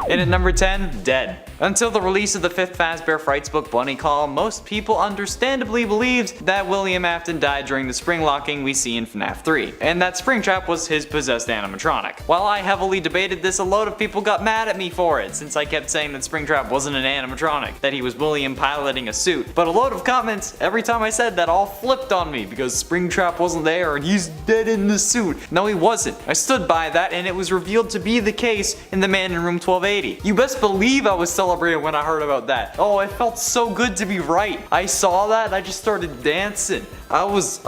And at number 10, dead. Until the release of the 5th Fazbear Frights book Bunny Call, most people understandably believed that William Afton died during the spring locking we see in FNAF 3, and that Springtrap was his possessed animatronic. While I heavily debated this, a load of people got mad at me for it, since I kept saying that Springtrap wasn't an animatronic, that he was William piloting a suit. But a load of comments, every time I said that, all flipped on me because Springtrap wasn't there and he's dead in the suit. No, he wasn't. I stood by that, and it was revealed to be the case in the Man in Room 1280. You best believe I was celebrating when I heard about that. Oh, it felt so good to be right. I saw that and I just started dancing. I was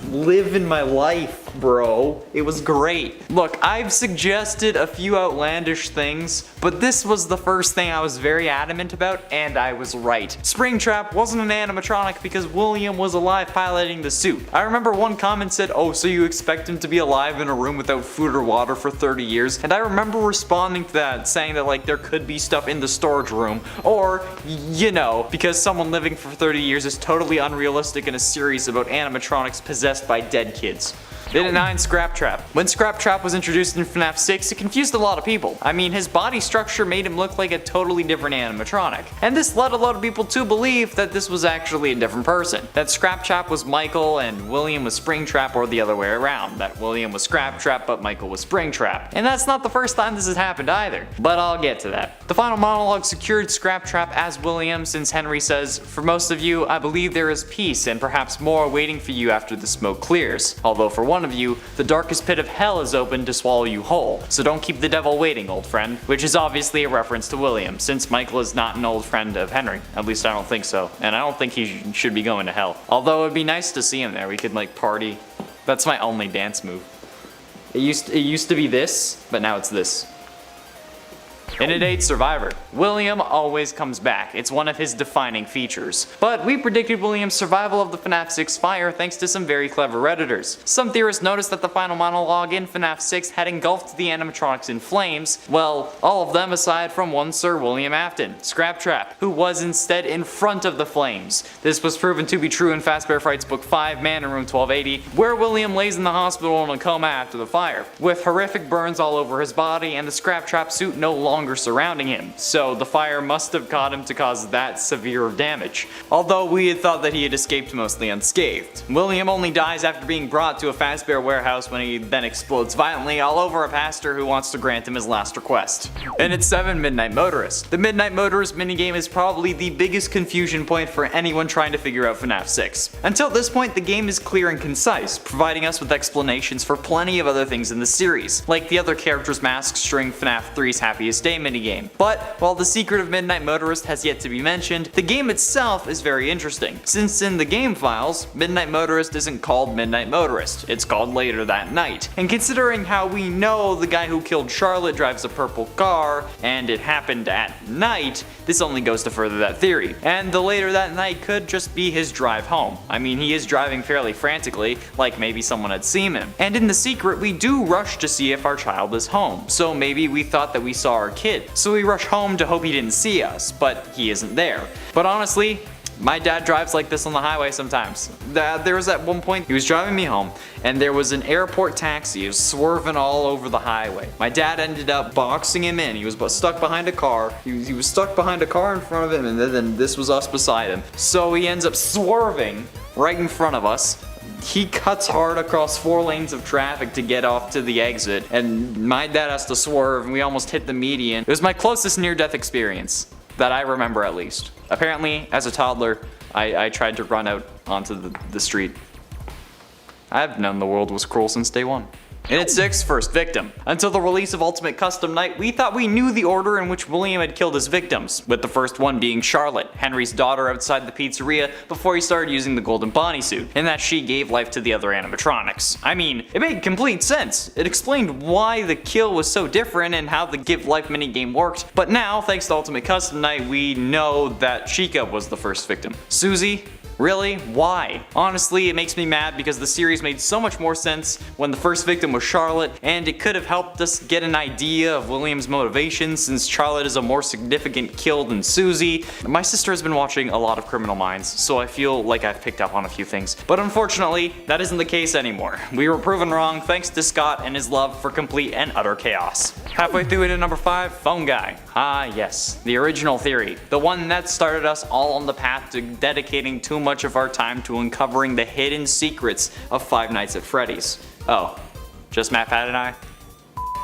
living my life, bro. It was great. Look, I've suggested a few outlandish things, but this was the first thing I was very adamant about, and I was right. Springtrap wasn't an animatronic because William was alive piloting the suit. I remember one comment said, "Oh, so you expect him to be alive in a room without food or water for 30 years?" And I remember responding to that, saying that like there could be stuff in the storage room, or, you know, because someone living for 30 years is totally unrealistic in a series about animatronics possessed by dead kids. Then at 9, Springtrap. When Springtrap was introduced in FNAF 6, it confused a lot of people. I mean, his body structure made him look like a totally different animatronic. And this led a lot of people to believe that this was actually a different person. That Springtrap was Michael and William was Springtrap, or the other way around. That William was Springtrap but Michael was Springtrap. And that's not the first time this has happened either. But I'll get to that. The final monologue secured Springtrap as William, since Henry says, "For most of you, I believe there is peace and perhaps more waiting for you after the smoke clears. Although for one of you, the darkest pit of hell is open to swallow you whole. So don't keep the devil waiting, old friend." Which is obviously a reference to William, since Michael is not an old friend of Henry. At least I don't think so. And I don't think he should be going to hell. Although it'd be nice to see him there. We could like party. That's my only dance move. It used to be this, but now it's this. And at 8, Survivor. William always comes back. It's one of his defining features. But we predicted William's survival of the FNAF 6 fire thanks to some very clever redditors. Some theorists noticed that the final monologue in FNAF 6 had engulfed the animatronics in flames. Well, all of them aside from one Sir William Afton, Springtrap, who was instead in front of the flames. This was proven to be true in Fazbear Frights Book 5, Man in Room 1280, where William lays in the hospital in a coma after the fire, with horrific burns all over his body and the Springtrap suit no longer surrounding him, so the fire must have caught him to cause that severe of damage. Although we had thought that he had escaped mostly unscathed. William only dies after being brought to a Fazbear warehouse when he then explodes violently all over a pastor who wants to grant him his last request. And at 7, Midnight Motorist. The Midnight Motorist minigame is probably the biggest confusion point for anyone trying to figure out FNAF 6. Until this point, the game is clear and concise, providing us with explanations for plenty of other things in the series, like the other characters' masks during FNAF 3's Happiest Day minigame. But while the secret of Midnight Motorist has yet to be mentioned, the game itself is very interesting, since in the game files, Midnight Motorist isn't called Midnight Motorist, it's called Later That Night. And considering how we know the guy who killed Charlotte drives a purple car, and it happened at night, this only goes to further that theory. And the Later That Night could just be his drive home. I mean, he is driving fairly frantically, like maybe someone had seen him. And in the secret, we do rush to see if our child is home, so maybe we thought that we saw our kid. So we rush home to hope he didn't see us, but he isn't there. But honestly, my dad drives like this on the highway sometimes. There was at one point, he was driving me home, and there was an airport taxi. He was swerving all over the highway. My dad ended up boxing him in. He was stuck behind a car. He was stuck behind a car in front of him, and then this was us beside him. So he ends up swerving right in front of us. He cuts hard across 4 lanes of traffic to get off to the exit, and my dad has to swerve, and we almost hit the median. It was my closest near-death experience, that I remember at least. Apparently, as a toddler, I tried to run out onto the street. I've known the world was cruel since day one. And at 6, First Victim. Until the release of Ultimate Custom Night, we thought we knew the order in which William had killed his victims, with the first one being Charlotte, Henry's daughter outside the pizzeria before he started using the golden Bonnie suit, and that she gave life to the other animatronics. I mean, it made complete sense. It explained why the kill was so different and how the Give Life minigame worked, but now, thanks to Ultimate Custom Night, we know that Chica was the first victim. Susie, Really? Why? Honestly, it makes me mad because the series made so much more sense when the first victim was Charlotte, and it could have helped us get an idea of William's motivation since Charlotte is a more significant kill than Susie. My sister has been watching a lot of Criminal Minds, so I feel like I've picked up on a few things. But unfortunately, that isn't the case anymore. We were proven wrong thanks to Scott and his love for complete and utter chaos. Halfway through into number 5, Phone Guy. Ah yes, the original theory. The one that started us all on the path to dedicating too much of our time to uncovering the hidden secrets of Five Nights at Freddy's. Oh, just MatPat and I?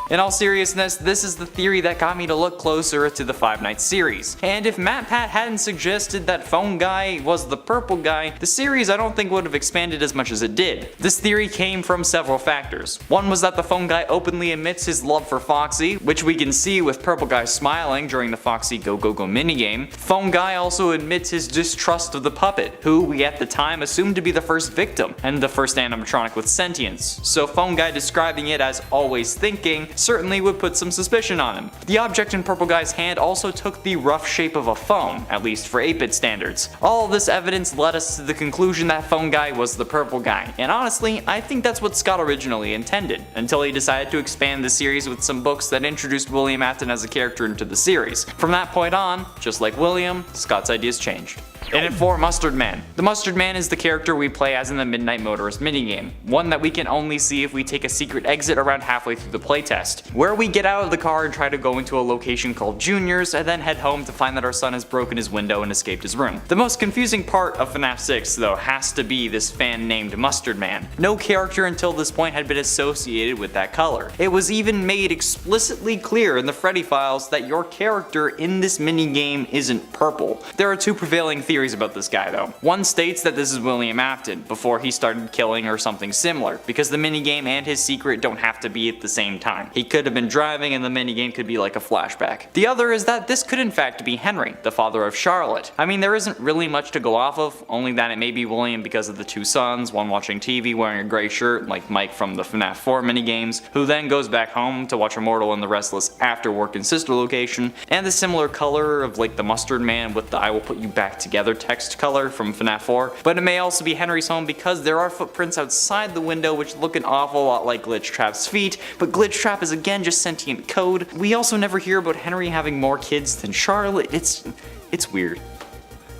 In all seriousness, this is the theory that got me to look closer to the Five Nights series. And if MatPat hadn't suggested that Phone Guy was the purple guy, the series I don't think would have expanded as much as it did. This theory came from several factors. One was that the Phone Guy openly admits his love for Foxy, which we can see with Purple Guy smiling during the Foxy Go Go Go minigame. Phone Guy also admits his distrust of the puppet, who we at the time assumed to be the first victim, and the first animatronic with sentience. So Phone Guy describing it as always thinking certainly would put some suspicion on him. The object in Purple Guy's hand also took the rough shape of a phone, at least for 8-bit standards. All of this evidence led us to the conclusion that Phone Guy was the purple guy, and honestly, I think that's what Scott originally intended, until he decided to expand the series with some books that introduced William Afton as a character into the series. From that point on, just like William, Scott's ideas changed. And at 4, Mustard Man. The Mustard Man is the character we play as in the Midnight Motorist minigame, one that we can only see if we take a secret exit around halfway through the playtest, where we get out of the car and try to go into a location called Junior's and then head home to find that our son has broken his window and escaped his room. The most confusing part of FNAF 6 though has to be this fan named Mustard Man. No character until this point had been associated with that color. It was even made explicitly clear in the Freddy files that your character in this minigame isn't purple. There are two prevailing theories about this guy though. One states that this is William Afton before he started killing or something similar, because the minigame and his secret don't have to be at the same time. He could have been driving and the minigame could be like a flashback. The other is that this could in fact be Henry, the father of Charlotte. I mean, there isn't really much to go off of, only that it may be William because of the two sons, one watching TV wearing a gray shirt like Mike from the FNAF 4 minigames, who then goes back home to watch Immortal and the Restless after work in sister location, and the similar color of like the Mustard Man with the I will put you back together text color from FNAF 4, but it may also be Henry's home because there are footprints outside the window which look an awful lot like Glitchtrap's feet, but Glitchtrap is again just sentient code. We also never hear about Henry having more kids than Charlotte. It's weird.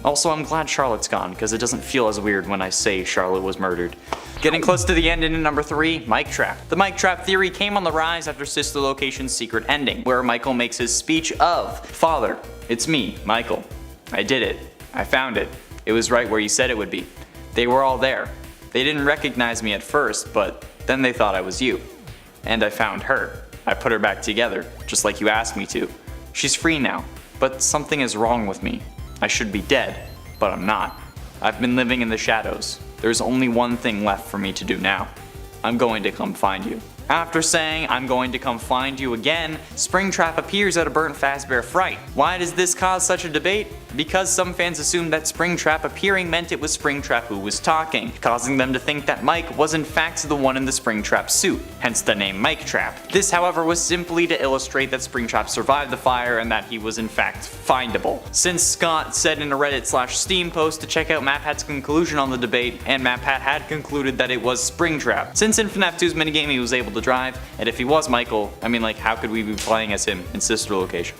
Also, I'm glad Charlotte's gone because it doesn't feel as weird when I say Charlotte was murdered. Getting close to the end into number 3, Mic Trap. The Mic Trap theory came on the rise after Sister Location's secret ending, where Michael makes his speech of, "Father, it's me, Michael. I did it. I found it. It was right where you said it would be. They were all there. They didn't recognize me at first, but then they thought I was you. And I found her. I put her back together, just like you asked me to. She's free now, but something is wrong with me. I should be dead, but I'm not. I've been living in the shadows. There's only one thing left for me to do now. I'm going to come find you." After saying, "I'm going to come find you" again, Springtrap appears at a burnt Fazbear Fright. Why does this cause such a debate? Because some fans assumed that Springtrap appearing meant it was Springtrap who was talking, causing them to think that Mike was in fact the one in the Springtrap suit, hence the name Mic Trap. This however was simply to illustrate that Springtrap survived the fire and that he was in fact findable. Since Scott said in a Reddit/Steam post to check out MatPat's conclusion on the debate, and MatPat had concluded that it was Springtrap. Since in FNAF 2's minigame he was able to drive, and if he was Michael, I mean, like, how could we be playing as him in Sister Location?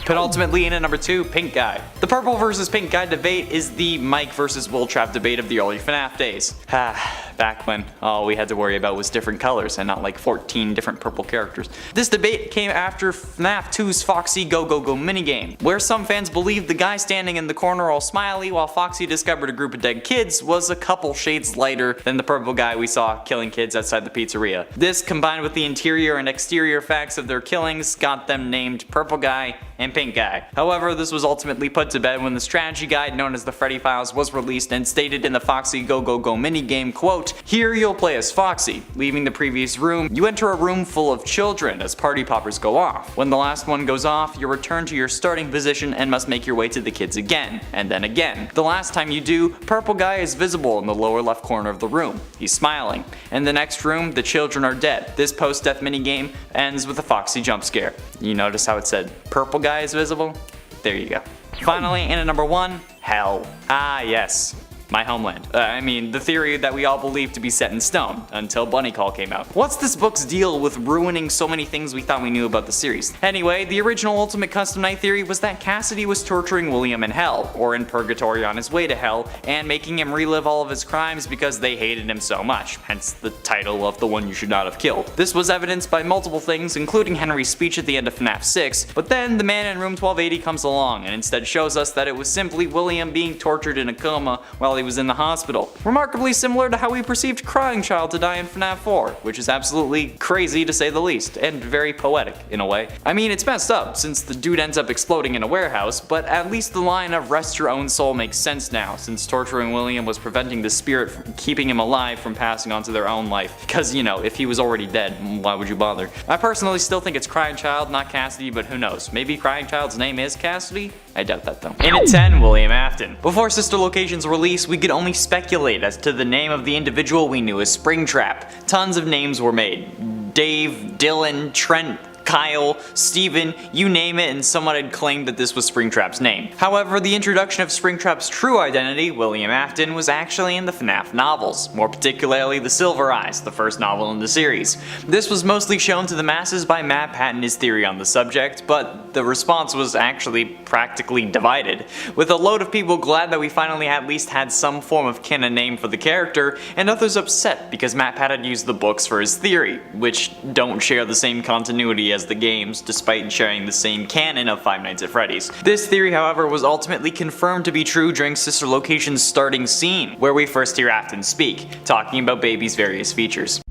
Penultimately in at number 2, Pink Guy. The purple versus pink guy debate is the Mike versus Will Trap debate of the early FNAF days. Back when all we had to worry about was different colors and not like 14 different purple characters. This debate came after FNAF 2's Foxy Go Go Go minigame, where some fans believed the guy standing in the corner all smiley while Foxy discovered a group of dead kids was a couple shades lighter than the purple guy we saw killing kids outside the pizzeria. This, combined with the interior and exterior facts of their killings, got them named Purple Guy and Pink Guy. However, this was ultimately put to bed when the strategy guide known as the Freddy Files was released and stated in the Foxy Go Go Go minigame, quote, "Here you'll play as Foxy. Leaving the previous room, you enter a room full of children as party poppers go off. When the last one goes off, you return to your starting position and must make your way to the kids again, and then again. The last time you do, Purple Guy is visible in the lower left corner of the room. He's smiling. In the next room, the children are dead. This post-death minigame ends with a Foxy jump scare." You notice how it said Purple Guy is visible? There you go. Finally, in at number 1, Hell. Ah yes. My homeland. I mean, the theory that we all believed to be set in stone, until Bunny Call came out. What's this book's deal with ruining so many things we thought we knew about the series? Anyway, the original Ultimate Custom Night theory was that Cassidy was torturing William in hell, or in purgatory on his way to hell, and making him relive all of his crimes because they hated him so much, hence the title of the one you should not have killed. This was evidenced by multiple things, including Henry's speech at the end of FNAF 6, but then the man in room 1280 comes along and instead shows us that it was simply William being tortured in a coma while he was in the hospital. Remarkably similar to how we perceived Crying Child to die in FNAF 4, which is absolutely crazy to say the least, and very poetic in a way. I mean, it's messed up since the dude ends up exploding in a warehouse, but at least the line of rest your own soul makes sense now, since torturing William was preventing the spirit from keeping him alive from passing on to their own life. Because, you know, if he was already dead, why would you bother? I personally still think it's Crying Child, not Cassidy, but who knows? Maybe Crying Child's name is Cassidy? I doubt that though. In at 10, William Afton. Before Sister Location's release, we could only speculate as to the name of the individual we knew as Springtrap. Tons of names were made. Dave, Dylan, Trent, Kyle, Steven, you name it, and someone had claimed that this was Springtrap's name. However, the introduction of Springtrap's true identity, William Afton, was actually in the FNAF novels, more particularly The Silver Eyes, the first novel in the series. This was mostly shown to the masses by Matt Pat and his theory on the subject, but the response was actually practically divided, with a load of people glad that we finally at least had some form of canon name for the character, and others upset because Matt Pat had used the books for his theory, which don't share the same continuity as the games, despite sharing the same canon of Five Nights at Freddy's. This theory, however, was ultimately confirmed to be true during Sister Location's starting scene, where we first hear Afton speak, talking about Baby's various features.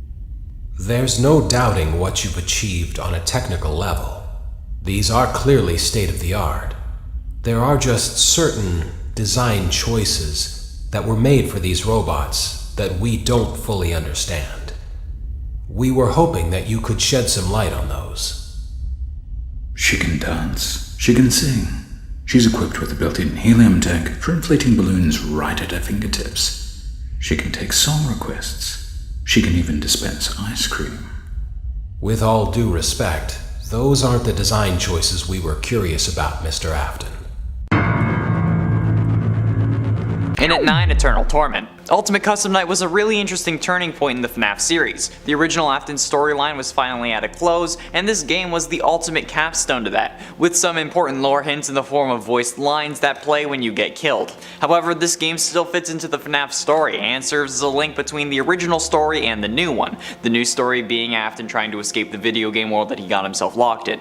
There's no doubting what you've achieved on a technical level. These are clearly state-of-the-art. There are just certain design choices that were made for these robots that we don't fully understand. We were hoping that you could shed some light on those. She can dance. She can sing. She's equipped with a built-in helium tank for inflating balloons right at her fingertips. She can take song requests. She can even dispense ice cream. With all due respect, those aren't the design choices we were curious about, Mr. Afton. In at 9, Eternal Torment. Ultimate Custom Night was a really interesting turning point in the FNAF series. The original Afton storyline was finally at a close, and this game was the ultimate capstone to that, with some important lore hints in the form of voiced lines that play when you get killed. However, this game still fits into the FNAF story and serves as a link between the original story and the new one, the new story being Afton trying to escape the video game world that he got himself locked in.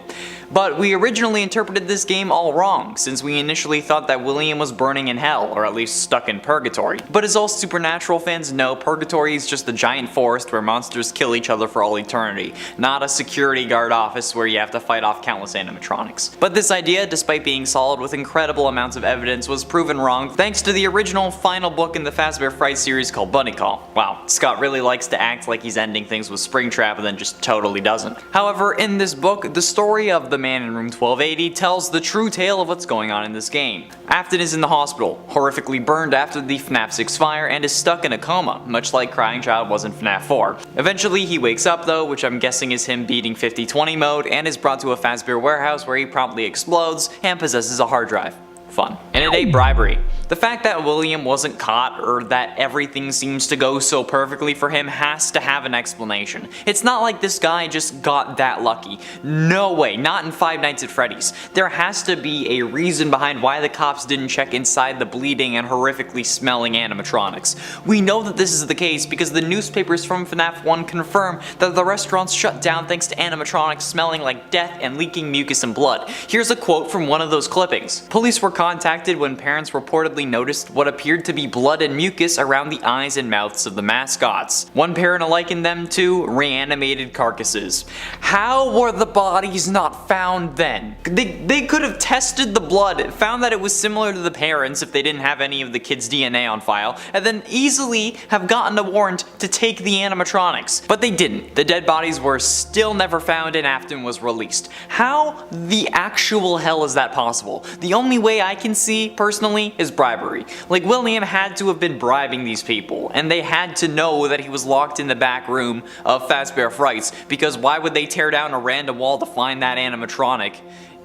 But we originally interpreted this game all wrong, since we initially thought that William was burning in hell, or at least stuck in purgatory. But as all Supernatural fans know, purgatory is just a giant forest where monsters kill each other for all eternity, not a security guard office where you have to fight off countless animatronics. But this idea, despite being solid with incredible amounts of evidence, was proven wrong thanks to the original final book in the Fazbear Fright series called Bunny Call. Wow, Scott really likes to act like he's ending things with Springtrap and then just totally doesn't. However, in this book, the story of the man in room 1280 tells the true tale of what's going on in this game. Afton is in the hospital, horrifically burned after the FNAF 6 fire, and is stuck in a coma, much like Crying Child was in FNAF 4. Eventually he wakes up though, which I'm guessing is him beating 50/20 mode, and is brought to a Fazbear warehouse where he promptly explodes and possesses a hard drive. Fun. And at 8, bribery. The fact that William wasn't caught or that everything seems to go so perfectly for him has to have an explanation. It's not like this guy just got that lucky. No way, not in Five Nights at Freddy's. There has to be a reason behind why the cops didn't check inside the bleeding and horrifically smelling animatronics. We know that this is the case because the newspapers from FNAF 1 confirm that the restaurants shut down thanks to animatronics smelling like death and leaking mucus and blood. Here's a quote from one of those clippings. Police were contacted when parents reportedly noticed what appeared to be blood and mucus around the eyes and mouths of the mascots. One parent likened them to reanimated carcasses. How were the bodies not found then? They could have tested the blood, found that it was similar to the parents if they didn't have any of the kids' DNA on file, and then easily have gotten a warrant to take the animatronics. But they didn't. The dead bodies were still never found and Afton was released. How the actual hell is that possible? The only way I can see, personally, is bribery. Like, William had to have been bribing these people, and they had to know that he was locked in the back room of Fazbear Frights, because why would they tear down a random wall to find that animatronic?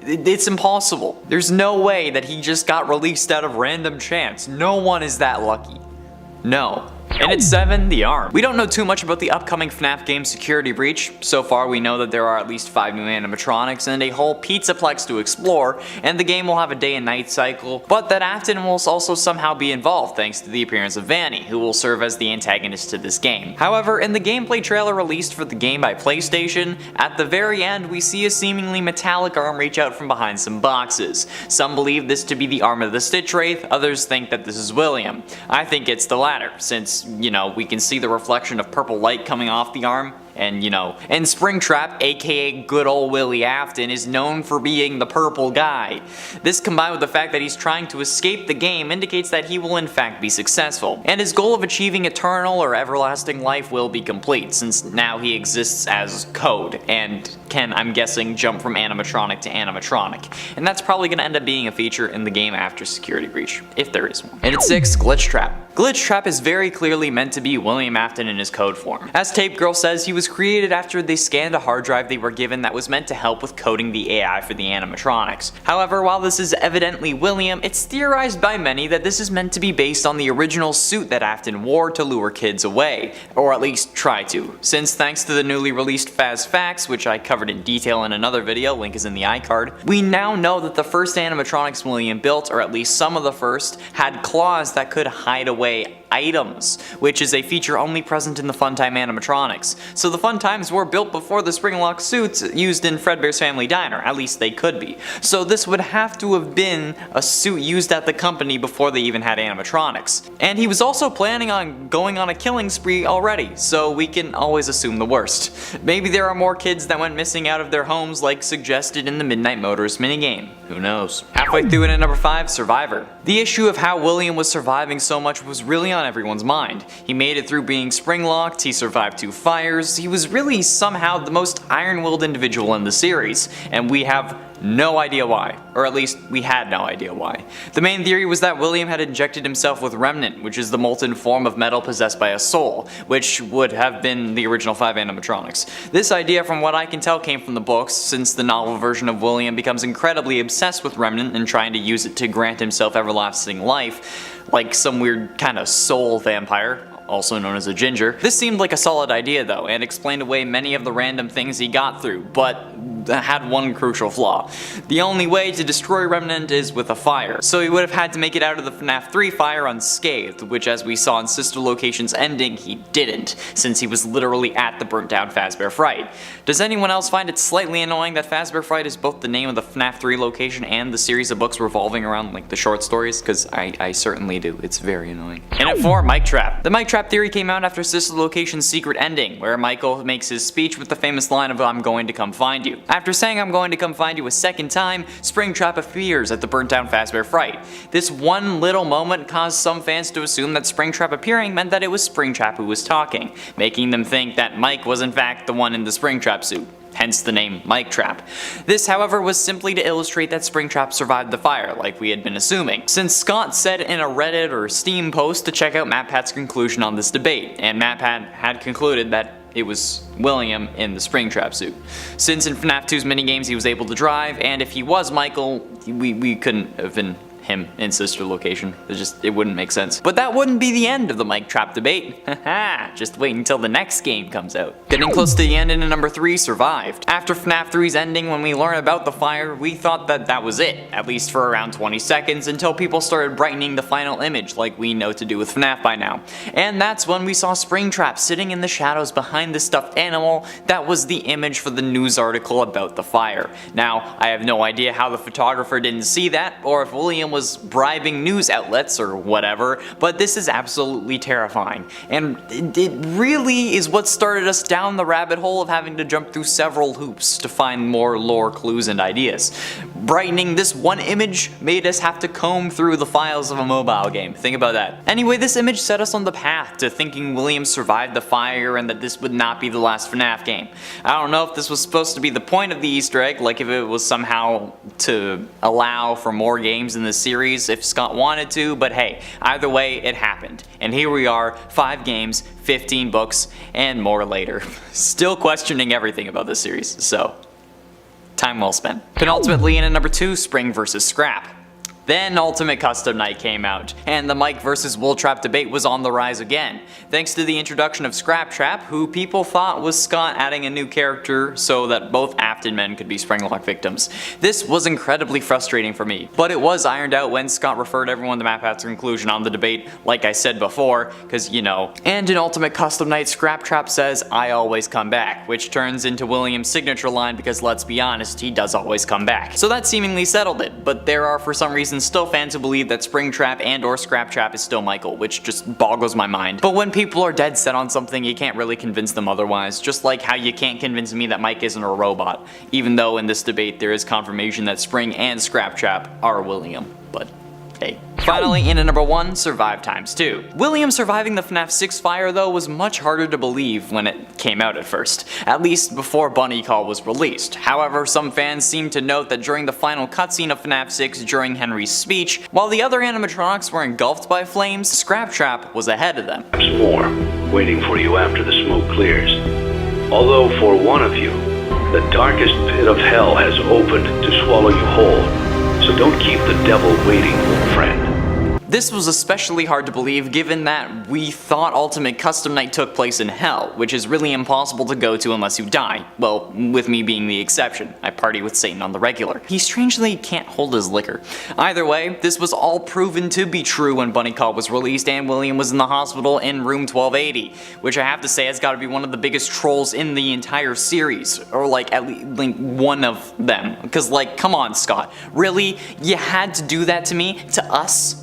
It's impossible. There's no way that he just got released out of random chance. No one is that lucky. No. And at 7, the arm. We don't know too much about the upcoming FNAF game Security Breach. So far we know that there are at least 5 new animatronics and a whole pizzaplex to explore, and the game will have a day and night cycle, but that Afton will also somehow be involved thanks to the appearance of Vanny, who will serve as the antagonist to this game. However, in the gameplay trailer released for the game by PlayStation, at the very end we see a seemingly metallic arm reach out from behind some boxes. Some believe this to be the arm of the Stitch Wraith, others think that this is William. I think it's the latter, since we can see the reflection of purple light coming off the arm. And Springtrap, aka good old Willie Afton, is known for being the purple guy. This combined with the fact that he's trying to escape the game indicates that he will in fact be successful, and his goal of achieving eternal or everlasting life will be complete, since now he exists as Code, and can, I'm guessing, jump from animatronic to animatronic. And that's probably going to end up being a feature in the game after Security Breach, if there is one. And at 6, Glitchtrap. Glitchtrap is very clearly meant to be William Afton in his code form. As Tape Girl says, he was created after they scanned a hard drive they were given that was meant to help with coding the AI for the animatronics. However, while this is evidently William, it's theorized by many that this is meant to be based on the original suit that Afton wore to lure kids away, or at least try to, since thanks to the newly released Faz Facts, which I covered in detail in another video, link is in the iCard, we now know that the first animatronics William built, or at least some of the first, had claws that could hide away items, which is a feature only present in the Funtime animatronics. So the Funtimes were built before the spring-lock suits used in Fredbear's Family Diner, at least they could be. So this would have to have been a suit used at the company before they even had animatronics. And he was also planning on going on a killing spree already, so we can always assume the worst. Maybe there are more kids that went missing out of their homes like suggested in the Midnight Motorist minigame. Who knows? Halfway through it at number 5, Survivor. The issue of how William was surviving so much was really on everyone's mind. He made it through being spring-locked, he survived 2 fires, he was really somehow the most iron-willed individual in the series, and we have no idea why. Or at least, we had no idea why. The main theory was that William had injected himself with Remnant, which is the molten form of metal possessed by a soul, which would have been the original 5 animatronics. This idea, from what I can tell, came from the books, since the novel version of William becomes incredibly obsessed with Remnant and trying to use it to grant himself everlasting life, like some weird kind of soul vampire, also known as a ginger. This seemed like a solid idea though, and explained away many of the random things he got through, but had one crucial flaw. The only way to destroy Remnant is with a fire, so he would have had to make it out of the FNAF 3 fire unscathed, which as we saw in Sister Location's ending, he didn't, since he was literally at the burnt down Fazbear Fright. Does anyone else find it slightly annoying that Fazbear Fright is both the name of the FNAF 3 location and the series of books revolving around like the short stories? Because I certainly do. It's very annoying. And at 4, Mic Trap. The Mic Trap theory came out after Sister Location's secret ending, where Michael makes his speech with the famous line of "I'm going to come find you." After saying "I'm going to come find you" a second time, Springtrap appears at the burnt down Fazbear Fright. This one little moment caused some fans to assume that Springtrap appearing meant that it was Springtrap who was talking, making them think that Mike was in fact the one in the Springtrap suit. Hence the name Mic Trap. This, however, was simply to illustrate that Springtrap survived the fire, like we had been assuming, since Scott said in a Reddit or Steam post to check out MatPat's conclusion on this debate, and MatPat had concluded that it was William in the Springtrap suit. Since in FNAF 2's minigames he was able to drive, and if he was Michael, we couldn't have been him in Sister Location. It wouldn't make sense. But that wouldn't be the end of the Mic Trap debate. Haha, just wait until the next game comes out. Getting close to the end in number 3, Survived. After FNAF 3's ending, when we learned about the fire, we thought that that was it, at least for around 20 seconds, until people started brightening the final image like we know to do with FNAF by now. And that's when we saw Springtrap sitting in the shadows behind the stuffed animal that was the image for the news article about the fire. Now, I have no idea how the photographer didn't see that, or if William was bribing news outlets or whatever, but this is absolutely terrifying. And it really is what started us down the rabbit hole of having to jump through several hoops to find more lore clues and ideas. Brightening this one image made us have to comb through the files of a mobile game. Think about that. Anyway, this image set us on the path to thinking William survived the fire and that this would not be the last FNAF game. I don't know if this was supposed to be the point of the Easter egg, like if it was somehow to allow for more games in the series if Scott wanted to, but hey, either way, it happened. And here we are, 5 games, 15 books, and more later. Still questioning everything about this series, so time well spent. Penultimately in at number 2, Spring vs. Scrap. Then Ultimate Custom Night came out, and the Mike vs. Wiltrap debate was on the rise again, thanks to the introduction of Springtrap, who people thought was Scott adding a new character so that both Afton men could be Springlock victims. This was incredibly frustrating for me, but it was ironed out when Scott referred everyone to MapPath's conclusion on the debate, like I said before, cause you know. And in Ultimate Custom Night, Springtrap says, "I always come back," which turns into William's signature line because let's be honest, he does always come back. So that seemingly settled it, but there are for some reason still fans who believe that Springtrap and or Springtrap is still Michael, which just boggles my mind. But when people are dead set on something, you can't really convince them otherwise, just like how you can't convince me that Mike isn't a robot, even though in this debate there is confirmation that Spring and Springtrap are William, but hey. Finally, in at number 1, Survive x2. William surviving the FNAF 6 fire though was much harder to believe when it came out at first, at least before Bunny Call was released. However, some fans seem to note that during the final cutscene of FNAF 6 during Henry's speech, while the other animatronics were engulfed by flames, Springtrap was ahead of them. There's more waiting for you after the smoke clears. Although for one of you, the darkest pit of hell has opened to swallow you whole. So don't keep the devil waiting, old friend. This was especially hard to believe given that we thought Ultimate Custom Night took place in hell, which is really impossible to go to unless you die. Well, with me being the exception. I party with Satan on the regular. He strangely can't hold his liquor. Either way, this was all proven to be true when Bunny Call was released and William was in the hospital in room 1280, which I have to say has got to be one of the biggest trolls in the entire series, or like at least like one of them. Because like, come on Scott, really? You had to do that to me? To us?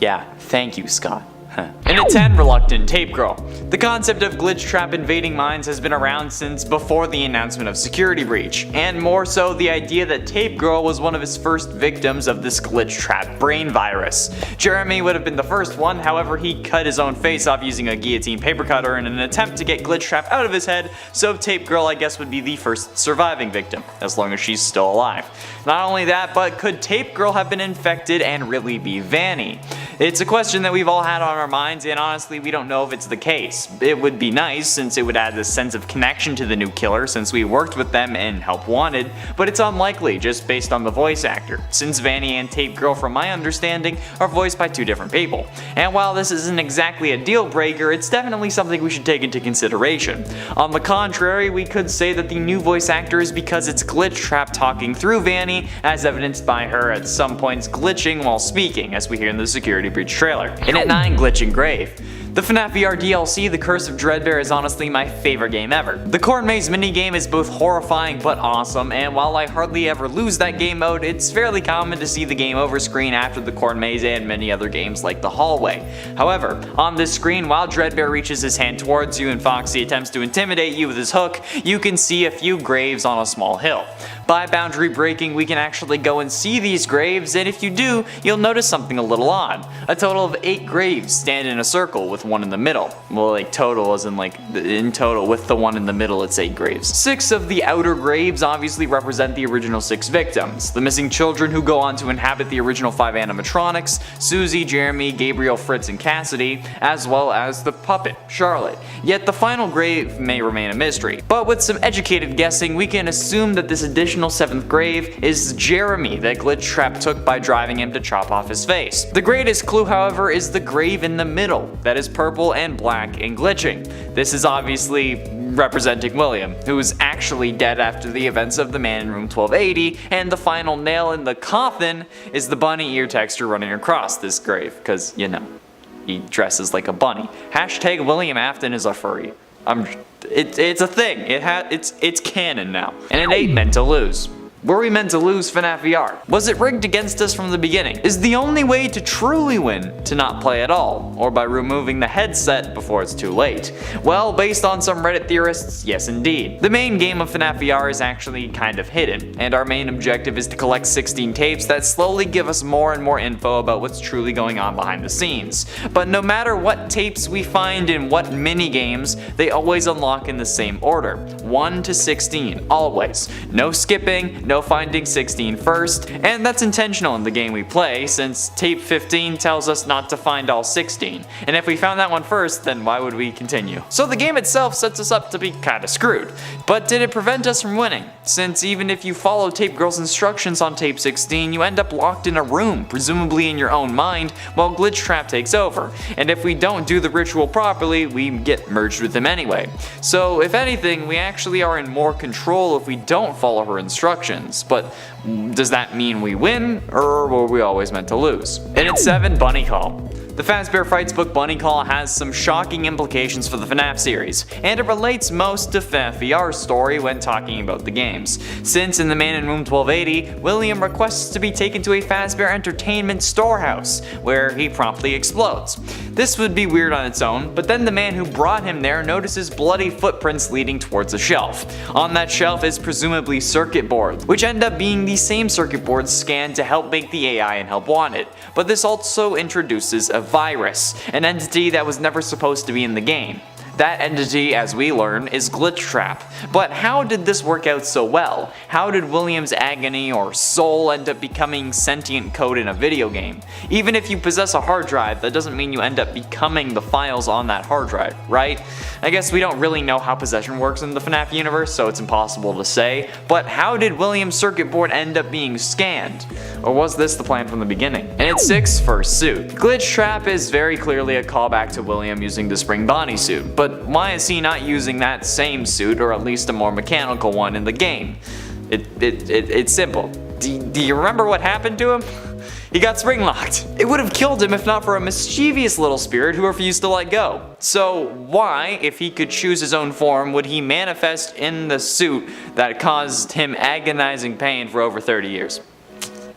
Yeah, thank you, Scott. And at 10, Reluctant Tape Girl. The concept of Glitchtrap invading minds has been around since before the announcement of Security Breach, and more so the idea that Tape Girl was one of his first victims of this Glitchtrap brain virus. Jeremy would have been the first one, however he cut his own face off using a guillotine paper cutter in an attempt to get Glitchtrap out of his head, so Tape Girl I guess would be the first surviving victim, as long as she's still alive. Not only that, but could Tape Girl have been infected and really be Vanny? It's a question that we've all had on our minds, and honestly we don't know if it's the case. It would be nice since it would add this sense of connection to the new killer since we worked with them in Help Wanted, but it's unlikely just based on the voice actor, since Vanny and Tape Girl from my understanding are voiced by two different people. And while this isn't exactly a deal breaker, it's definitely something we should take into consideration. On the contrary, we could say that the new voice actor is because it's Glitchtrap talking through Vanny, as evidenced by her at some points glitching while speaking, as we hear in the Security Breach trailer. And at 9, Glitching Grave. The FNAF VR DLC, The Curse of Dreadbear, is honestly my favorite game ever. The Corn Maze minigame is both horrifying but awesome, and while I hardly ever lose that game mode, it's fairly common to see the game over screen after the Corn Maze and many other games like The Hallway. However, on this screen, while Dreadbear reaches his hand towards you and Foxy attempts to intimidate you with his hook, you can see a few graves on a small hill. By boundary breaking, we can actually go and see these graves, and if you do, you'll notice something a little odd. A total of 8 graves stand in a circle with one in the middle. Well, like total as in like in total with the one in the middle it's 8 graves. 6 of the outer graves obviously represent the original 6 victims, the missing children who go on to inhabit the original 5 animatronics, Susie, Jeremy, Gabriel, Fritz, and Cassidy, as well as the puppet, Charlotte. Yet the final grave may remain a mystery. But with some educated guessing, we can assume that this additional 7th grave is Jeremy that Glitchtrap took by driving him to chop off his face. The greatest clue, however, is the grave in the middle, that is purple and black and glitching. This is obviously representing William, who is actually dead after the events of the Man in Room 1280, and the final nail in the coffin is the bunny ear texture running across this grave, because, you know, he dresses like a bunny. Hashtag William Afton is a furry. It's a thing. It's canon now. And it ain't meant to lose. Were we meant to lose FNAF VR? Was it rigged against us from the beginning? Is the only way to truly win to not play at all, or by removing the headset before it's too late? Well, based on some Reddit theorists, yes indeed. The main game of FNAF VR is actually kind of hidden, and our main objective is to collect 16 tapes that slowly give us more and more info about what's truly going on behind the scenes. But no matter what tapes we find in what mini games, they always unlock in the same order, 1 to 16, always. No skipping, no finding 16 first, and that's intentional in the game we play since tape 15 tells us not to find all 16, and if we found that one first, then why would we continue? So the game itself sets us up to be kinda screwed. But did it prevent us from winning? Since even if you follow Tape Girl's instructions on tape 16, you end up locked in a room, presumably in your own mind, while Glitchtrap takes over. And if we don't do the ritual properly, we get merged with him anyway. So if anything, we actually are in more control if we don't follow her instructions. But does that mean we win, or were we always meant to lose? And at 7, Bunny Call. The Fazbear Frights book Bunny Call has some shocking implications for the FNAF series, and it relates most to FNAF VR's story when talking about the games. Since in The Man in Room 1280, William requests to be taken to a Fazbear Entertainment storehouse, where he promptly explodes. This would be weird on its own, but then the man who brought him there notices bloody footprints leading towards a shelf. On that shelf is presumably circuit boards, which end up being the same circuit boards scanned to help make the AI in Help Wanted. But this also introduces a virus, an entity that was never supposed to be in the game. That entity, as we learn, is Glitchtrap. But how did this work out so well? How did William's agony or soul end up becoming sentient code in a video game? Even if you possess a hard drive, that doesn't mean you end up becoming the files on that hard drive, right? I guess we don't really know how possession works in the FNAF universe, so it's impossible to say, but how did William's circuit board end up being scanned? Or was this the plan from the beginning? And at 6, First Suit. Glitchtrap is very clearly a callback to William using the Spring Bonnie suit, but why is he not using that same suit, or at least a more mechanical one, in the game? It's simple. Do you remember what happened to him? He got spring locked. It would have killed him if not for a mischievous little spirit who refused to let go. So why, if he could choose his own form, would he manifest in the suit that caused him agonizing pain for over 30 years?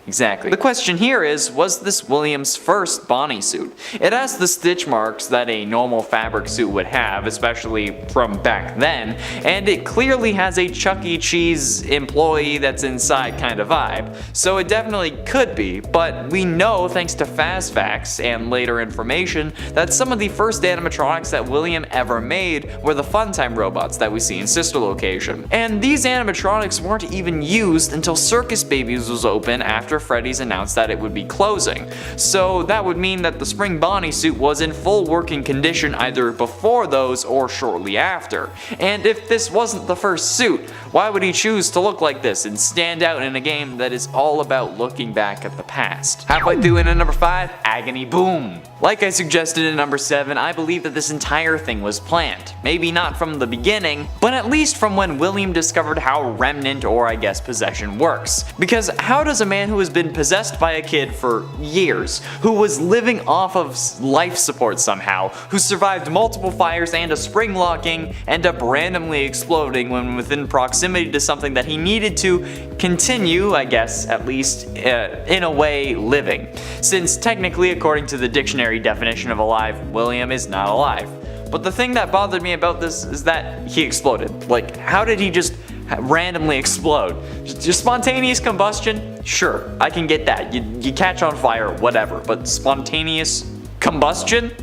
Exactly. The question here is, was this William's first Bonnie suit? It has the stitch marks that a normal fabric suit would have, especially from back then, and it clearly has a Chuck E. Cheese employee that's inside kind of vibe, so it definitely could be, but we know thanks to fast facts and later information that some of the first animatronics that William ever made were the Funtime robots that we see in Sister Location. And these animatronics weren't even used until Circus Babies was open after Freddy's announced that it would be closing. So that would mean that the Spring Bonnie suit was in full working condition either before those or shortly after. And if this wasn't the first suit, why would he choose to look like this and stand out in a game that is all about looking back at the past? Halfway through in at number 5, Agony Boom. Like I suggested in number 7, I believe that this entire thing was planned. Maybe not from the beginning, but at least from when William discovered how remnant, or I guess possession, works. Because how does a man who has been possessed by a kid for years, who was living off of life support somehow, who survived multiple fires and a spring locking, end up randomly exploding when within proximity to something that he needed to continue, I guess, at least in a way, living? Since technically, according to the dictionary definition of alive, William is not alive. But the thing that bothered me about this is that he exploded. Like, how did he just randomly explode? Just spontaneous combustion? Sure, I can get that. You catch on fire, whatever. But spontaneous combustion?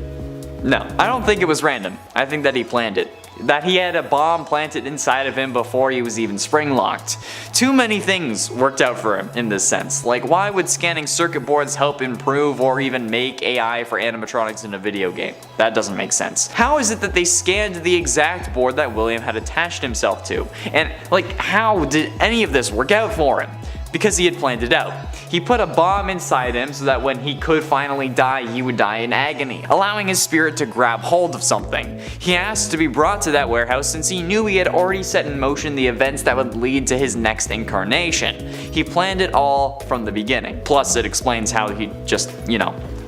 No, I don't think it was random. I think that he planned it. That he had a bomb planted inside of him before he was even spring locked. Too many things worked out for him in this sense. Like, why would scanning circuit boards help improve or even make AI for animatronics in a video game? That doesn't make sense. How is it that they scanned the exact board that William had attached himself to? And like, how did any of this work out for him? Because he had planned it out. He put a bomb inside him so that when he could finally die, he would die in agony, allowing his spirit to grab hold of something. He asked to be brought to that warehouse since he knew he had already set in motion the events that would lead to his next incarnation. He planned it all from the beginning. Plus, it explains how he just,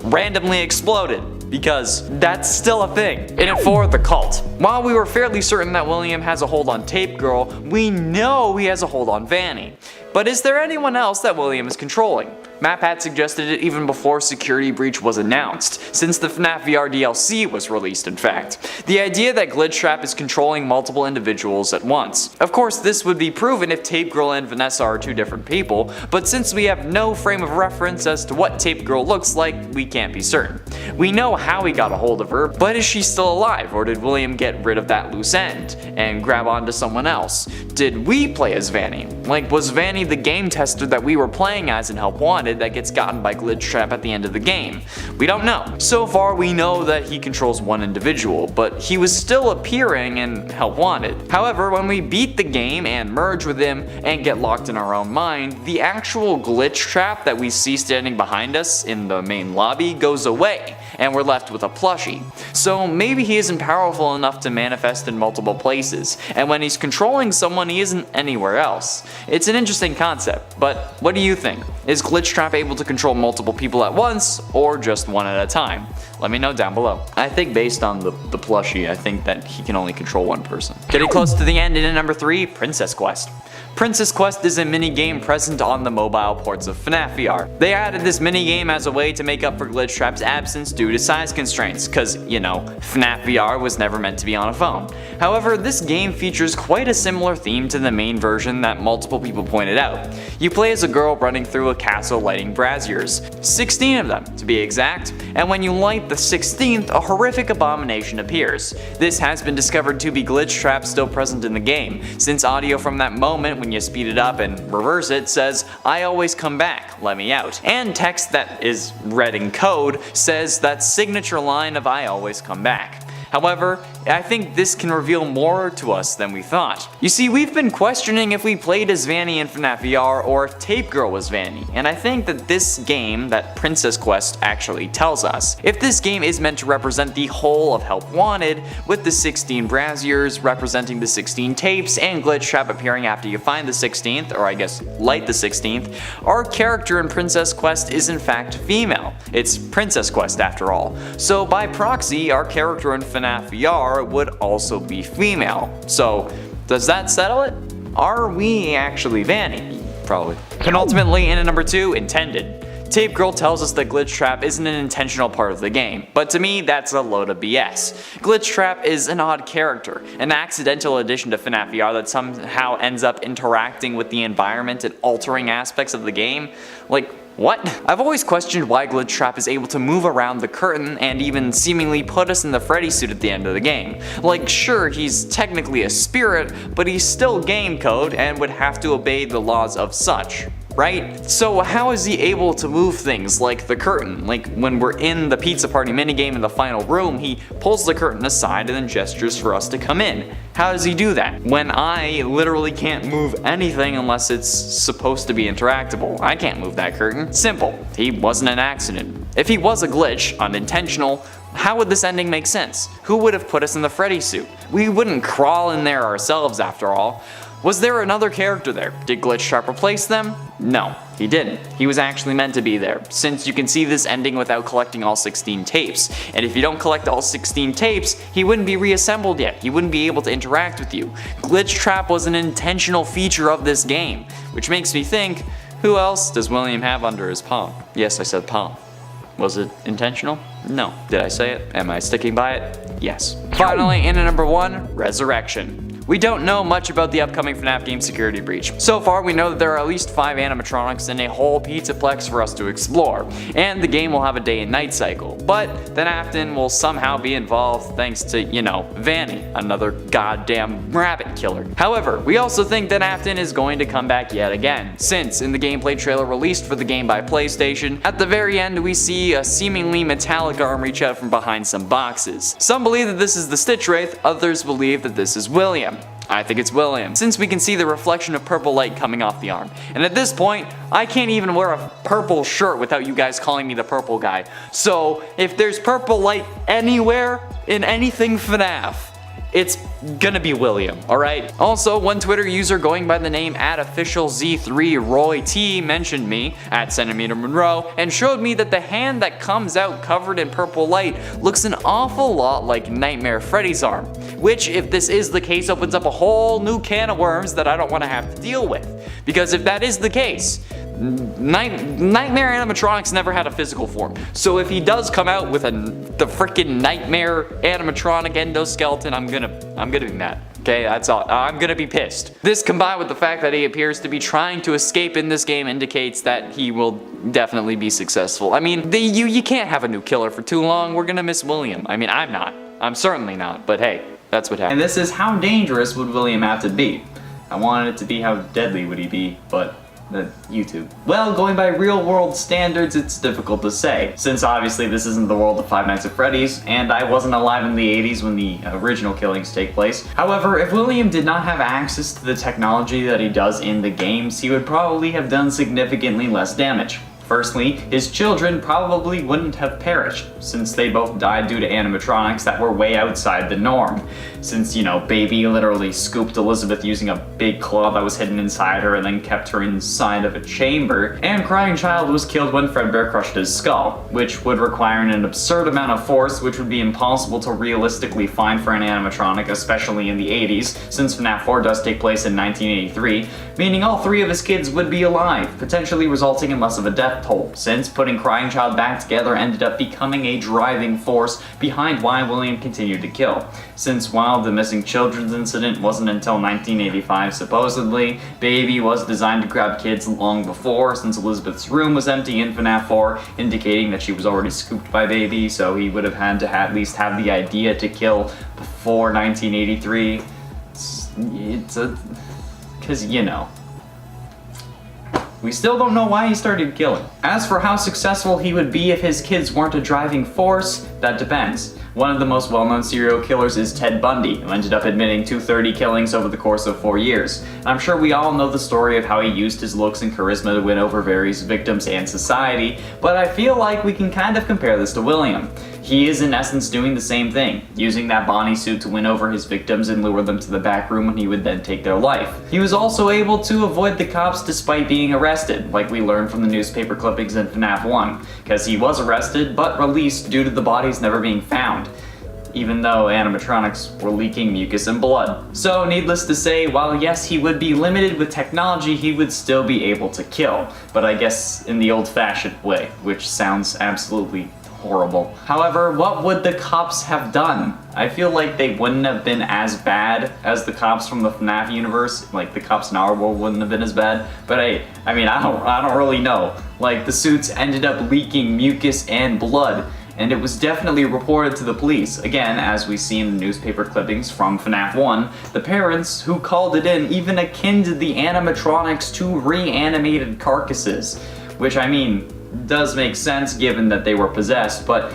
randomly exploded. Because that's still a thing. And at 4, the cult. While we were fairly certain that William has a hold on Tape Girl, we know he has a hold on Vanny. But is there anyone else that William is controlling? Map had suggested it even before Security Breach was announced, since the FNAF VR DLC was released in fact. The idea that Glitchtrap is controlling multiple individuals at once. Of course, this would be proven if Tape Girl and Vanessa are 2 different people, but since we have no frame of reference as to what Tape Girl looks like, we can't be certain. We know how he got a hold of her, but is she still alive, or did William get rid of that loose end and grab onto someone else? Did we play as Vanny? Like, was Vanny the game tester that we were playing as in Help Wanted, wanted that gets gotten by Glitchtrap at the end of the game? We don't know. So far we know that he controls one individual, but he was still appearing in Help Wanted. However, when we beat the game and merge with him and get locked in our own mind, the actual Glitchtrap that we see standing behind us in the main lobby goes away, and we're left with a plushie. So maybe he isn't powerful enough to manifest in multiple places, and when he's controlling someone he isn't anywhere else. It's an interesting concept, but what do you think? Is Glitchtrap able to control multiple people at once, or just one at a time? Let me know down below. I think based on the plushie, I think that he can only control one person. Getting close to the end, and in number 3, Princess Quest. Princess Quest is a minigame present on the mobile ports of FNAF VR. They added this minigame as a way to make up for Glitchtrap's absence due to size constraints, cause, you know, FNAF VR was never meant to be on a phone. However, this game features quite a similar theme to the main version that multiple people pointed out. You play as a girl running through a castle lighting braziers, 16 of them to be exact, and when you light the 16th, a horrific abomination appears. This has been discovered to be Glitchtrap still present in the game, since audio from that moment when you speed it up and reverse it says, "I always come back, let me out." And text that is read in code says that signature line of "I always come back." However, I think this can reveal more to us than we thought. You see, we've been questioning if we played as Vanny in FNAF VR or if Tape Girl was Vanny, and I think that this game, that Princess Quest, actually tells us. If this game is meant to represent the whole of Help Wanted, with the 16 braziers representing the 16 tapes and Glitchtrap appearing after you find the 16th, or I guess light the 16th, our character in Princess Quest is in fact female. It's Princess Quest after all. So by proxy, our character in FNAF VR would also be female. So, does that settle it? Are we actually Vanny? Probably. Penultimately, in at number 2, Intended. Tape Girl tells us that Glitchtrap isn't an intentional part of the game, but to me that's a load of BS. Glitchtrap is an odd character, an accidental addition to FNAF VR that somehow ends up interacting with the environment and altering aspects of the game. Like, what? I've always questioned why Glitchtrap is able to move around the curtain and even seemingly put us in the Freddy suit at the end of the game. Like, sure, he's technically a spirit, but he's still game code and would have to obey the laws of such. Right? So how is he able to move things like the curtain? Like when we're in the pizza party minigame in the final room, he pulls the curtain aside and then gestures for us to come in. How does he do that? When I literally can't move anything unless it's supposed to be interactable. I can't move that curtain. Simple. He wasn't an accident. If he was a glitch, unintentional, how would this ending make sense? Who would have put us in the Freddy suit? We wouldn't crawl in there ourselves after all. Was there another character there? Did Glitchtrap replace them? No, he didn't. He was actually meant to be there, since you can see this ending without collecting all 16 tapes. And if you don't collect all 16 tapes, he wouldn't be reassembled yet. He wouldn't be able to interact with you. Glitchtrap was an intentional feature of this game, which makes me think, who else does William have under his palm? Yes, I said palm. Was it intentional? No. Did I say it? Am I sticking by it? Yes. Finally, in at number 1, Resurrection. We don't know much about the upcoming FNAF game Security Breach. So far, we know that there are at least 5 animatronics and a whole pizzaplex for us to explore, and the game will have a day and night cycle. But then Afton will somehow be involved thanks to, you know, Vanny, another goddamn rabbit killer. However, we also think that Afton is going to come back yet again, since in the gameplay trailer released for the game by PlayStation, at the very end we see a seemingly metallic arm reach out from behind some boxes. Some believe that this is the Stitch Wraith, others believe that this is William. I think it's William, since we can see the reflection of purple light coming off the arm. And at this point, I can't even wear a purple shirt without you guys calling me the purple guy. So if there's purple light anywhere in anything FNAF, it's gonna be William, alright? Also, one Twitter user going by the name @officialz3RoyT mentioned me, @centimeter_Monroe, and showed me that the hand that comes out covered in purple light looks an awful lot like Nightmare Freddy's arm. Which, if this is the case, opens up a whole new can of worms that I don't want to have to deal with. Because if that is the case, Nightmare animatronics never had a physical form. So if he does come out with the freaking Nightmare animatronic endoskeleton, I'm gonna be mad. Okay, that's all. I'm gonna be pissed. This combined with the fact that he appears to be trying to escape in this game indicates that he will definitely be successful. I mean, you can't have a new killer for too long. We're gonna miss William. I mean, I'm not. I'm certainly not, but hey, that's what happened. And this is how dangerous would William have to be. I wanted it to be how deadly would he be, but YouTube. Well, going by real world standards, it's difficult to say, since obviously this isn't the world of Five Nights at Freddy's, and I wasn't alive in the 80s when the original killings take place. However, if William did not have access to the technology that he does in the games, he would probably have done significantly less damage. Firstly, his children probably wouldn't have perished, since they both died due to animatronics that were way outside the norm. Since, you know, Baby literally scooped Elizabeth using a big claw that was hidden inside her and then kept her inside of a chamber, and Crying Child was killed when Fredbear crushed his skull, which would require an absurd amount of force which would be impossible to realistically find for an animatronic, especially in the 80s, since FNAF 4 does take place in 1983, meaning all three of his kids would be alive, potentially resulting in less of a death toll, since putting Crying Child back together ended up becoming a driving force behind why William continued to kill. Since while the missing children's incident wasn't until 1985 supposedly, Baby was designed to grab kids long before, since Elizabeth's room was empty in FNAF 4, indicating that she was already scooped by Baby, so he would have had to at least have the idea to kill before 1983. Cause you know. We still don't know why he started killing. As for how successful he would be if his kids weren't a driving force, that depends. One of the most well-known serial killers is Ted Bundy, who ended up admitting to 30 killings over the course of 4 years. I'm sure we all know the story of how he used his looks and charisma to win over various victims and society, but I feel like we can kind of compare this to William. He is in essence doing the same thing, using that Bonnie suit to win over his victims and lure them to the back room when he would then take their life. He was also able to avoid the cops despite being arrested, like we learned from the newspaper clippings in FNAF 1, because he was arrested but released due to the bodies never being found, even though animatronics were leaking mucus and blood. So needless to say, while yes, he would be limited with technology, he would still be able to kill, but I guess in the old-fashioned way, which sounds absolutely horrible. However, what would the cops have done? I feel like they wouldn't have been as bad as the cops from the FNAF universe. Like, the cops in our world wouldn't have been as bad, but I mean, I don't really know. Like, the suits ended up leaking mucus and blood, and it was definitely reported to the police. Again, as we see in the newspaper clippings from FNAF 1, the parents who called it in even akin to the animatronics to reanimated carcasses, which, I mean, does make sense given that they were possessed, but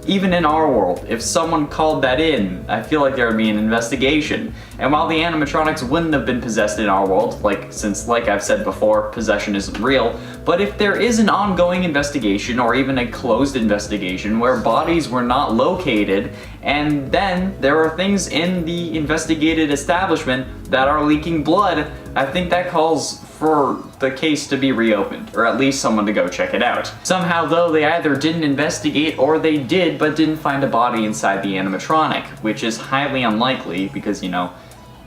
even in our world, if someone called that in, I feel like there would be an investigation. And while the animatronics wouldn't have been possessed in our world, since like I've said before, possession isn't real, but if there is an ongoing investigation or even a closed investigation where bodies were not located, and then there are things in the investigated establishment that are leaking blood, I think that calls for the case to be reopened, or at least someone to go check it out. Somehow though, they either didn't investigate or they did but didn't find a body inside the animatronic, which is highly unlikely because, you know,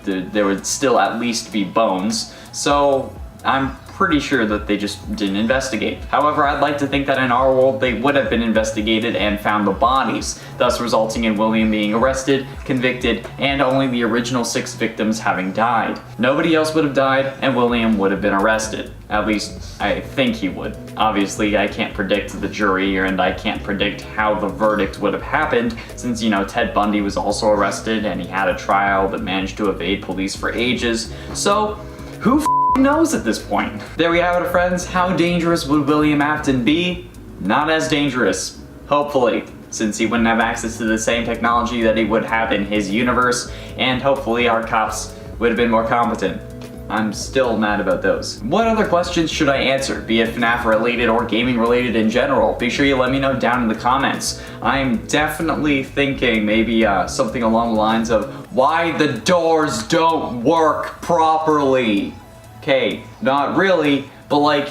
there would still at least be bones, so I'm pretty sure that they just didn't investigate. However, I'd like to think that in our world they would have been investigated and found the bodies, thus resulting in William being arrested, convicted, and only the original 6 victims having died. Nobody else would have died, and William would have been arrested. At least, I think he would. Obviously, I can't predict the jury, and I can't predict how the verdict would have happened, since, you know, Ted Bundy was also arrested, and he had a trial but managed to evade police for ages, so who knows at this point? There we have it, friends. How dangerous would William Afton be? Not as dangerous, hopefully, since he wouldn't have access to the same technology that he would have in his universe, and hopefully our cops would have been more competent. I'm still mad about those. What other questions should I answer, be it FNAF related or gaming related in general? Be sure you let me know down in the comments. I'm definitely thinking maybe something along the lines of why the doors don't work properly. Okay, not really, but like,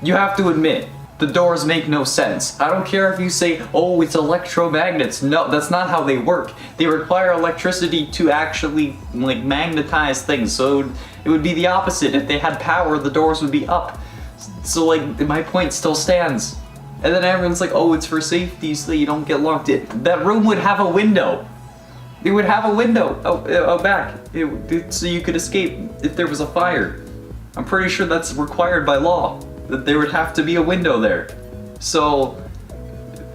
you have to admit, the doors make no sense. I don't care if you say, oh, it's electromagnets. No, that's not how they work. They require electricity to actually, like, magnetize things, so it would be the opposite. If they had power, the doors would be up. So, like, my point still stands. And then everyone's like, oh, it's for safety so you don't get locked in. That room would have a window. It would have a window out back, so you could escape if there was a fire. I'm pretty sure that's required by law, that there would have to be a window there. So,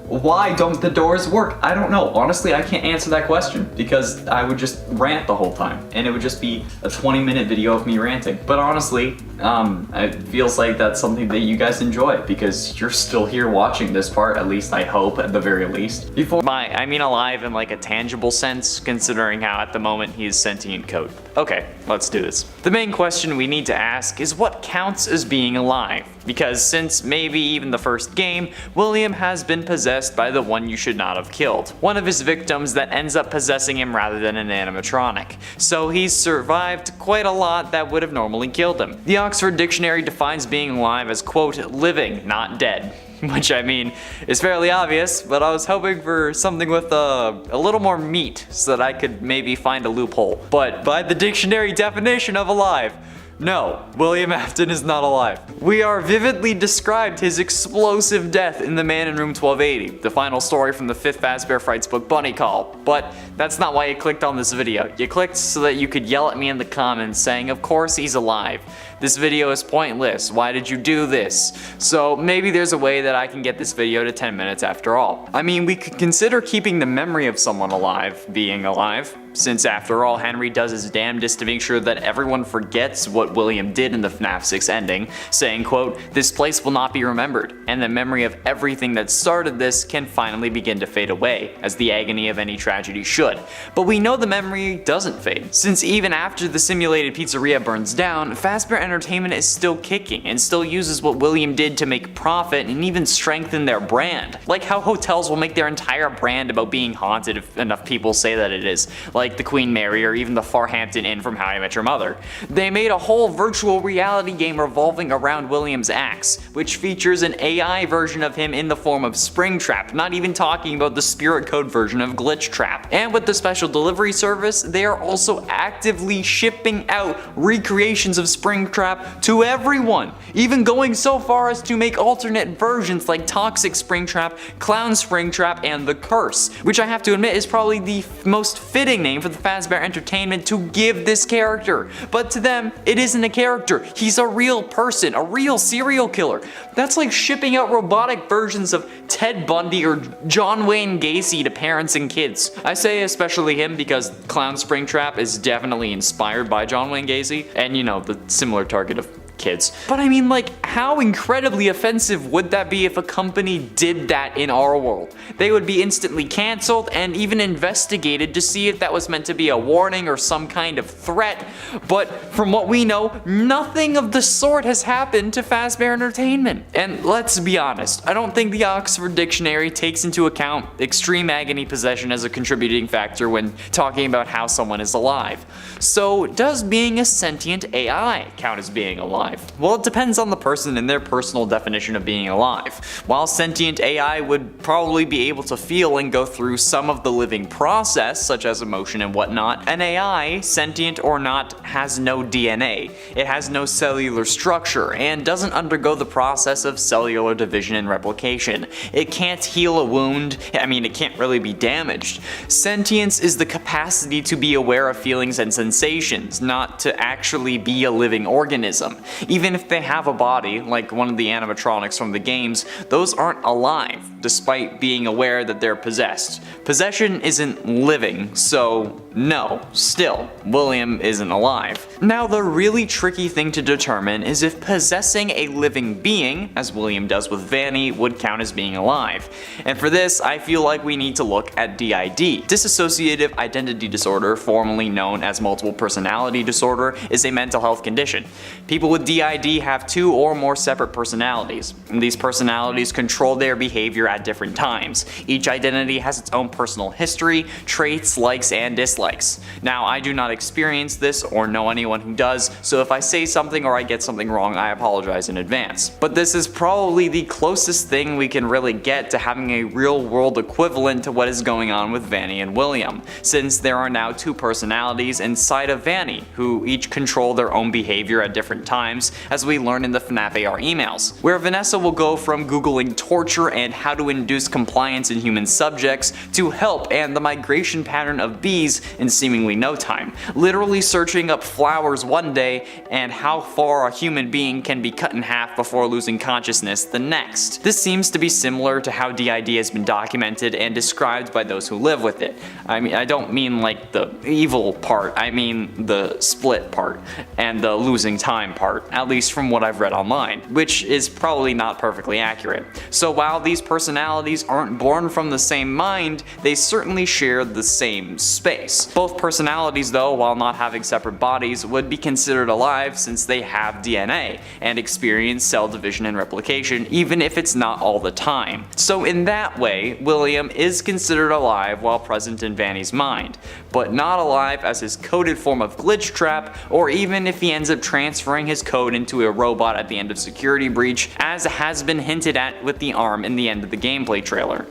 why don't the doors work? I don't know. Honestly, I can't answer that question because I would just rant the whole time and it would just be a 20-minute video of me ranting. But honestly, It feels like that's something that you guys enjoy because you're still here watching this part, at least I hope, at the very least. I mean alive in like a tangible sense, considering how at the moment he is sentient code. Okay, let's do this. The main question we need to ask is what counts as being alive? Because since maybe even the first game, William has been possessed by the one you should not have killed. One of his victims that ends up possessing him rather than an animatronic. So he's survived quite a lot that would have normally killed him. The Oxford Dictionary defines being alive as, quote, living, not dead. Which I mean is fairly obvious, but I was hoping for something with a little more meat so that I could maybe find a loophole. But by the dictionary definition of alive, no, William Afton is not alive. We are vividly described his explosive death in The Man in Room 1280, the final story from the 5th Fazbear Frights book Bunny Call. But that's not why you clicked on this video. You clicked so that you could yell at me in the comments saying, of course he's alive. This video is pointless. Why did you do this? So maybe there's a way that I can get this video to 10 minutes after all. I mean, we could consider keeping the memory of someone alive being alive, since after all, Henry does his damnedest to make sure that everyone forgets what William did in the FNAF 6 ending, saying, quote, this place will not be remembered, and the memory of everything that started this can finally begin to fade away, as the agony of any tragedy should. But we know the memory doesn't fade, since even after the simulated pizzeria burns down, Fazbear Entertainment is still kicking and still uses what William did to make profit and even strengthen their brand. Like how hotels will make their entire brand about being haunted if enough people say that it is. Like the Queen Mary or even the Farhampton Inn from How I Met Your Mother. They made a whole virtual reality game revolving around William's axe, which features an AI version of him in the form of Springtrap, not even talking about the spirit code version of Glitchtrap. And with the special delivery service, they are also actively shipping out recreations of Springtrap to everyone, even going so far as to make alternate versions like Toxic Springtrap, Clown Springtrap, and The Curse, which I have to admit is probably the most fitting name for the Fazbear Entertainment to give this character. But to them, it isn't a character. He's a real person, a real serial killer. That's like shipping out robotic versions of Ted Bundy or John Wayne Gacy to parents and kids. I say especially him because Clown Springtrap is definitely inspired by John Wayne Gacy, and you know, the similar target of kids. But I mean, like, how incredibly offensive would that be if a company did that in our world? They would be instantly canceled and even investigated to see if that was meant to be a warning or some kind of threat. But from what we know, nothing of the sort has happened to Fazbear Entertainment. And let's be honest, I don't think the Oxford Dictionary takes into account extreme agony possession as a contributing factor when talking about how someone is alive. So does being a sentient AI count as being alive? Well, it depends on the person and their personal definition of being alive. While sentient AI would probably be able to feel and go through some of the living process, such as emotion and whatnot, an AI, sentient or not, has no DNA. It has no cellular structure and doesn't undergo the process of cellular division and replication. It can't heal a wound. I mean, it can't really be damaged. Sentience is the capacity to be aware of feelings and sensations, not to actually be a living organism. Even if they have a body, like one of the animatronics from the games, those aren't alive, despite being aware that they're possessed. Possession isn't living, so no, still, William isn't alive. Now, the really tricky thing to determine is if possessing a living being, as William does with Vanny, would count as being alive. And for this, I feel like we need to look at DID. Dissociative Identity Disorder, formerly known as Multiple Personality Disorder, is a mental health condition. People with DID have 2 or more separate personalities, and these personalities control their behavior at different times. Each identity has its own personal history, traits, likes, and dislikes. Now, I do not experience this or know anyone who does, so if I say something or I get something wrong, I apologize in advance. But this is probably the closest thing we can really get to having a real-world equivalent to what is going on with Vanny and William, since there are now 2 personalities inside of Vanny, who each control their own behavior at different times, as we learn in the FNAF AR emails, where Vanessa will go from googling torture and how to induce compliance in human subjects to help and the migration pattern of bees in seemingly no time, literally searching up flowers one day and how far a human being can be cut in half before losing consciousness the next. This seems to be similar to how DID has been documented and described by those who live with it. I mean, I don't mean like the evil part, I mean the split part and the losing time part, at least from what I've read online, which is probably not perfectly accurate. So while these personalities aren't born from the same mind, they certainly share the same space. Both personalities though, while not having separate bodies, would be considered alive since they have DNA and experience cell division and replication, even if it's not all the time. So in that way, William is considered alive while present in Vanny's mind, but not alive as his coded form of Glitchtrap, or even if he ends up transferring his code into a robot at the end of Security Breach, as has been hinted at with the arm in the end of the gameplay trailer.